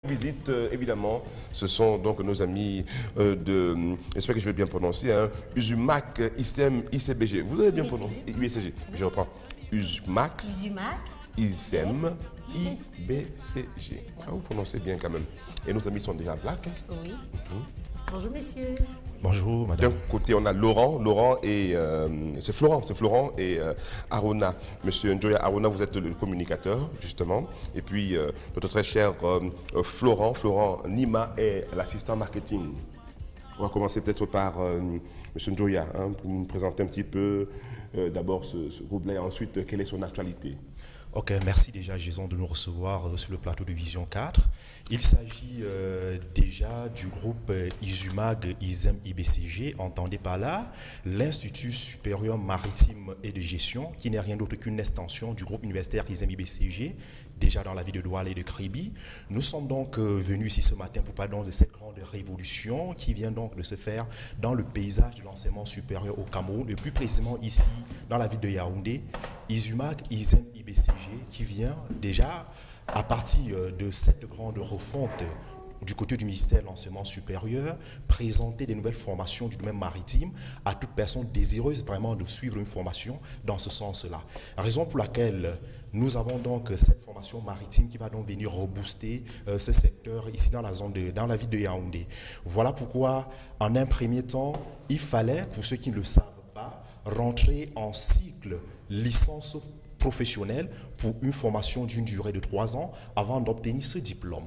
Visite, évidemment, ce sont donc nos amis j'espère que je vais bien prononcer, hein, Usumac, ISEM, ICBG. Vous avez bien prononcé USCG. Je reprends. Usumac, ISEM, IBCG. Ah, vous prononcez bien quand même. Et nos amis sont déjà en place. Oui. Bonjour, messieurs. Bonjour, madame. D'un côté, on a Laurent et c'est Florent et Arona. Monsieur Njoya Arona, vous êtes le communicateur, justement. Et puis, notre très cher Florent Nima est l'assistant marketing. On va commencer peut-être par Monsieur Njoya, hein, pour nous présenter un petit peu d'abord ce groupe-là et ensuite quelle est son actualité. Ok, merci déjà Jason de nous recevoir sur le plateau de Vision 4. Il s'agit déjà du groupe ISUMAG, ISEM, IBCG, entendez par là l'Institut supérieur maritime et de gestion, qui n'est rien d'autre qu'une extension du groupe universitaire ISEM, IBCG, déjà dans la ville de Douala et de Kribi. Nous sommes donc venus ici ce matin pour parler de cette grande révolution qui vient donc de se faire dans le paysage de l'enseignement supérieur au Cameroun, et plus précisément ici dans la ville de Yaoundé. ISUMAG, ISEM, IBCG, qui vient déjà à partir de cette grande refonte du côté du ministère de l'Enseignement supérieur, présenter des nouvelles formations du domaine maritime à toute personne désireuse vraiment de suivre une formation dans ce sens-là. Raison pour laquelle nous avons donc cette formation maritime qui va donc venir rebooster ce secteur ici dans la ville de Yaoundé. Voilà pourquoi, en un premier temps, il fallait, pour ceux qui ne le savent pas, rentrer en cycle licence professionnelle pour une formation d'une durée de 3 ans avant d'obtenir ce diplôme.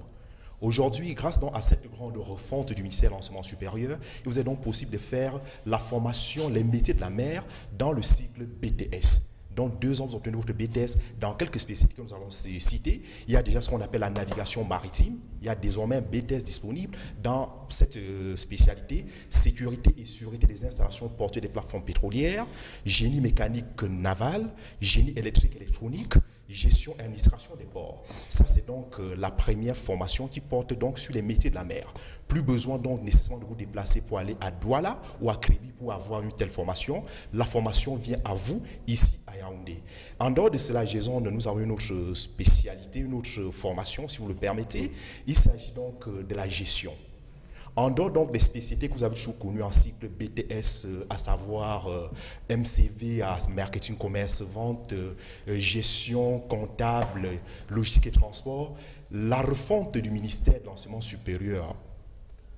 Aujourd'hui, grâce donc à cette grande refonte du ministère de l'Enseignement supérieur, il vous est donc possible de faire la formation, les métiers de la mer dans le cycle BTS. Donc 2 ans, vous obtenez votre BTS dans quelques spécialités que nous allons citer. Il y a déjà ce qu'on appelle la navigation maritime. Il y a désormais un BTS disponible dans cette spécialité. Sécurité et sûreté des installations portées des plateformes pétrolières, génie mécanique naval, génie électrique électronique, gestion et administration des ports. Ça, c'est donc la première formation qui porte donc sur les métiers de la mer. Plus besoin donc nécessairement de vous déplacer pour aller à Douala ou à Kribi pour avoir une telle formation. La formation vient à vous ici à Yaoundé. En dehors de cela, Jason, nous avons une autre spécialité, une autre formation, si vous le permettez. Il s'agit donc de la gestion. En dehors donc des spécialités que vous avez toujours connues en cycle BTS, à savoir MCV, à marketing, commerce, vente, gestion, comptable, logistique et transport, la refonte du ministère de l'Enseignement supérieur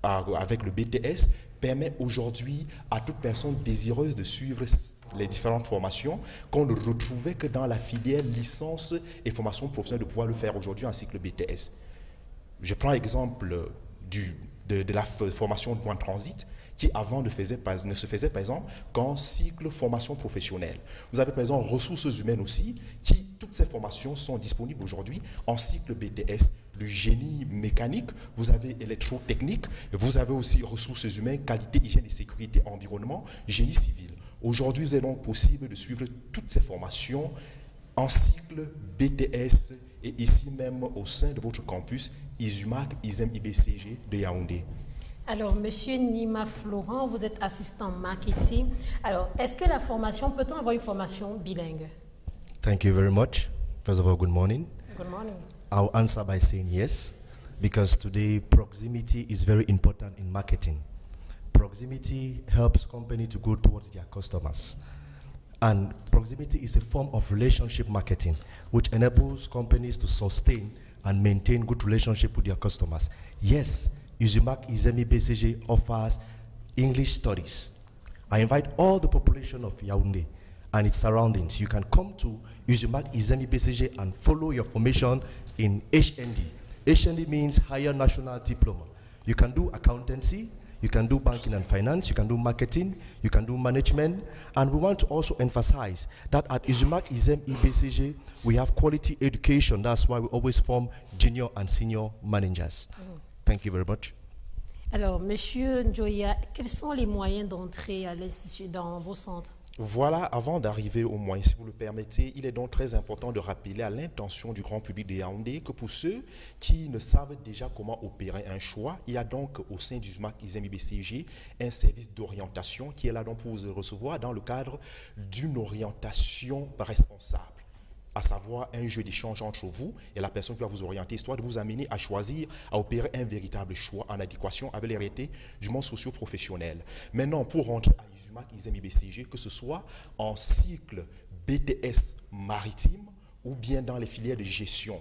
avec le BTS permet aujourd'hui à toute personne désireuse de suivre les différentes formations qu'on ne retrouvait que dans la filière licence et formation professionnelle de pouvoir le faire aujourd'hui en cycle BTS. Je prends l'exemple de la formation de point transit qui avant ne se faisait par exemple qu'en cycle formation professionnelle. Vous avez par exemple ressources humaines aussi, toutes ces formations sont disponibles aujourd'hui en cycle BTS. Le génie mécanique, vous avez électrotechnique, vous avez aussi ressources humaines, qualité, hygiène et sécurité, environnement, génie civil. Aujourd'hui, il est donc possible de suivre toutes ces formations en cycle BTS et ici même au sein de votre campus ISUMAC, ISEM, IBCG de Yaoundé. Alors, Monsieur Nima Florent, vous êtes assistant marketing. Alors, est-ce que la formation, peut-on avoir une formation bilingue? Thank you very much. First of all, good morning. Good morning. I'll answer by saying yes, because today proximity is very important in marketing. Proximity helps company to go towards their customers. And proximity is a form of relationship marketing, which enables companies to sustain and maintain good relationship with their customers. Yes, USUMAC ISEM IBCG offers English studies. I invite all the population of Yaoundé and its surroundings. You can come to USUMAC ISEM IBCG and follow your formation in HND. HND means Higher National Diploma. You can do accountancy, you can do banking and finance, you can do marketing, you can do management, and we want to also emphasize that at USUMAC ISEM IBCG, we have quality education. That's why we always form junior and senior managers. Thank you very much. Alors, Monsieur Njoya, quels sont les moyens d'entrée à l'Institut dans vos centres? Voilà, avant d'arriver au moyen, si vous le permettez, il est donc très important de rappeler à l'intention du grand public de Yaoundé que pour ceux qui ne savent déjà comment opérer un choix, il y a donc au sein du SMAC ISEM IBCG un service d'orientation qui est là donc pour vous recevoir dans le cadre d'une orientation responsable. à savoir un jeu d'échange entre vous et la personne qui va vous orienter, histoire de vous amener à choisir, à opérer un véritable choix en adéquation avec les réalités du monde socio-professionnel. Maintenant, pour rentrer à ISUMAC, ISEM, IBCG, que ce soit en cycle BTS maritime ou bien dans les filières de gestion,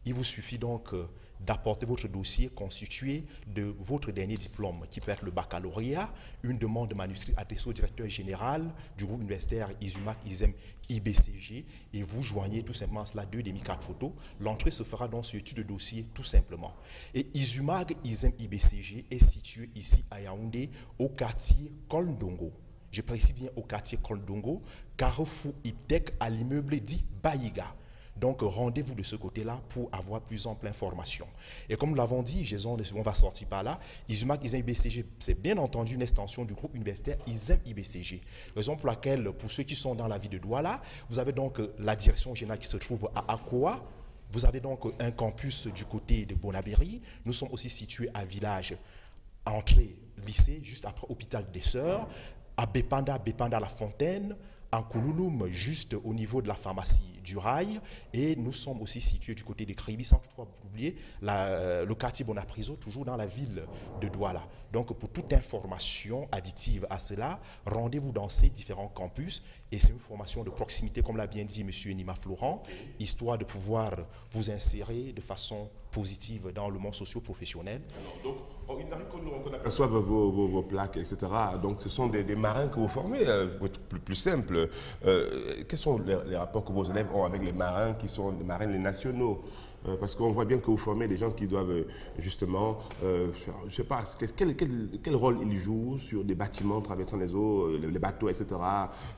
il vous suffit donc d'apporter votre dossier constitué de votre dernier diplôme, qui peut être le baccalauréat, une demande de manuscrit adressée au directeur général du groupe universitaire ISUMAC, ISEM, IBCG, et vous joignez tout simplement cela 2 demi-4 photos. L'entrée se fera dans ce étude de dossier tout simplement. Et ISUMAC, ISEM, IBCG est situé ici à Yaoundé, au quartier Kolndongo. Je précise bien au quartier Kolndongo, Carrefour Iptec, à l'immeuble dit Baïga. Donc, rendez-vous de ce côté-là pour avoir plus ample information. Et comme nous l'avons dit, Jason, on va sortir par là, ISUMAC, ISEM, IBCG, c'est bien entendu une extension du groupe universitaire ISEM, IBCG. Raison pour laquelle, pour ceux qui sont dans la ville de Douala, vous avez donc la direction générale qui se trouve à Akoa. Vous avez donc un campus du côté de Bonabéry. Nous sommes aussi situés à Village, entrée lycée, juste après Hôpital des Sœurs, à Bépanda, La Fontaine, en Koulouloum, juste au niveau de la pharmacie du Rail, et nous sommes aussi situés du côté de Kribi, sans toutefois oublier le quartier Bonapriso, toujours dans la ville de Douala. Donc pour toute information additive à cela, rendez-vous dans ces différents campus, et c'est une formation de proximité, comme l'a bien dit M. Nima Florent, histoire de pouvoir vous insérer de façon positive dans le monde socio-professionnel. Donc, il arrive qu'on aperçoive vos plaques, etc. Donc, ce sont des marins que vous formez, pour être plus simple. Quels sont les rapports que vos élèves ont avec les marins qui sont les marins, les nationaux? Parce qu'on voit bien que vous formez des gens qui doivent justement, je ne sais pas, quel rôle ils jouent sur des bâtiments traversant les eaux, les bateaux, etc.,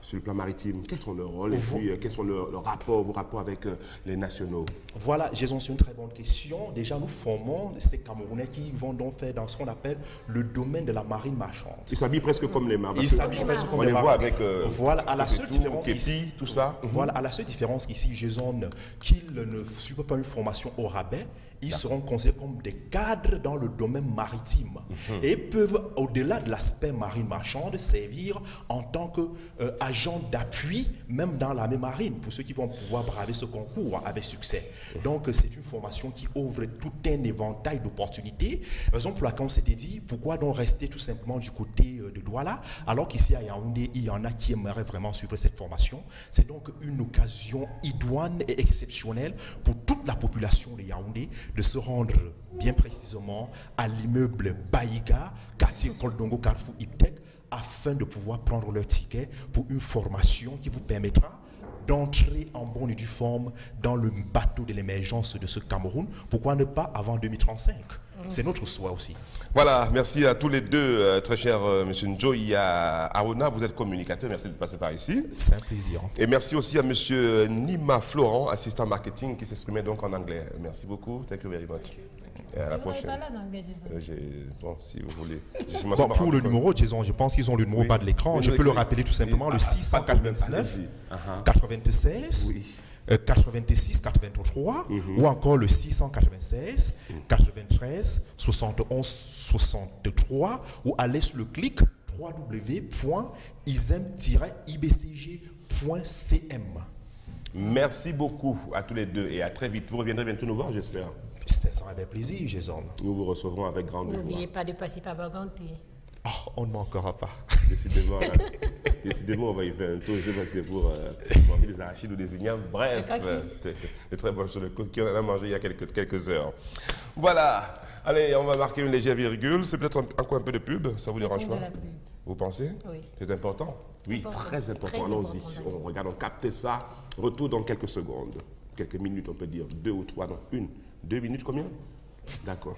sur le plan maritime. Quels sont leurs rôles et puis quels sont vos rapports avec les nationaux? Voilà, Jason, c'est une très bonne question. Déjà, nous formons ces Camerounais qui vont donc faire dans ce qu'on appelle le domaine de la marine marchande. Ils s'habillent presque comme les marins. Ils s'habillent presque comme les marins. On les voit avec voilà, à la seule différence ici, tout ça. Voilà, à la seule différence ici, Jason, qu'ils ne suivent pas une formation au rabais, ils seront considérés comme des cadres dans le domaine maritime et peuvent, au-delà de l'aspect marine marchande, servir en tant qu'agent d'appui, même dans l'armée marine, pour ceux qui vont pouvoir braver ce concours avec succès. Donc, c'est une formation qui ouvre tout un éventail d'opportunités. Raison pour laquelle on s'était dit, pourquoi donc rester tout simplement du côté de Douala, alors qu'ici à Yaoundé, il y en a qui aimeraient vraiment suivre cette formation. C'est donc une occasion idoine et exceptionnelle pour toute la population de Yaoundé de se rendre bien précisément à l'immeuble Baïga, quartier Kolndongo, Carrefour Iptec, afin de pouvoir prendre leur ticket pour une formation qui vous permettra d'entrer en bonne et due forme dans le bateau de l'émergence de ce Cameroun. Pourquoi ne pas avant 2035? C'est notre souhait aussi. Voilà, merci à tous les deux, très cher M. Njoya Arona, vous êtes communicateur, merci de passer par ici. C'est un plaisir. Et merci aussi à M. Nima Florent, assistant marketing, qui s'exprimait donc en anglais. Merci beaucoup, thank you very much. Et à la prochaine. Bon, si vous voulez. Bon, pour le numéro, disons, je pense qu'ils ont le numéro bas de l'écran. Je peux le rappeler tout simplement, le 699 96 86 83 ou encore le 696 93 71 63 ou aller sur le clic www.isem-ibcg.cm. Merci beaucoup à tous les deux et à très vite. Vous reviendrez bientôt nous voir, j'espère. Ça sera avec plaisir, Jason. Nous vous recevrons avec grande joie. N'oubliez pas de passer par Baganté. Oh, on ne manquera pas. Décidément, décidément, on va y faire un tour. Je sais pas si c'est pour manger des arachides ou des ignames. Bref, c'est très bon sur le coup qu'on a mangé il y a quelques heures. Voilà. Allez, on va marquer une légère virgule. C'est peut-être encore un peu de pub. Ça vous dérange pas? Vous pensez? Oui. C'est important? Oui, très important. Allons-y. On regarde, on capte ça. Retour dans quelques secondes. Quelques minutes, on peut dire. 2 ou 3, non. 1. 2 minutes, combien? D'accord.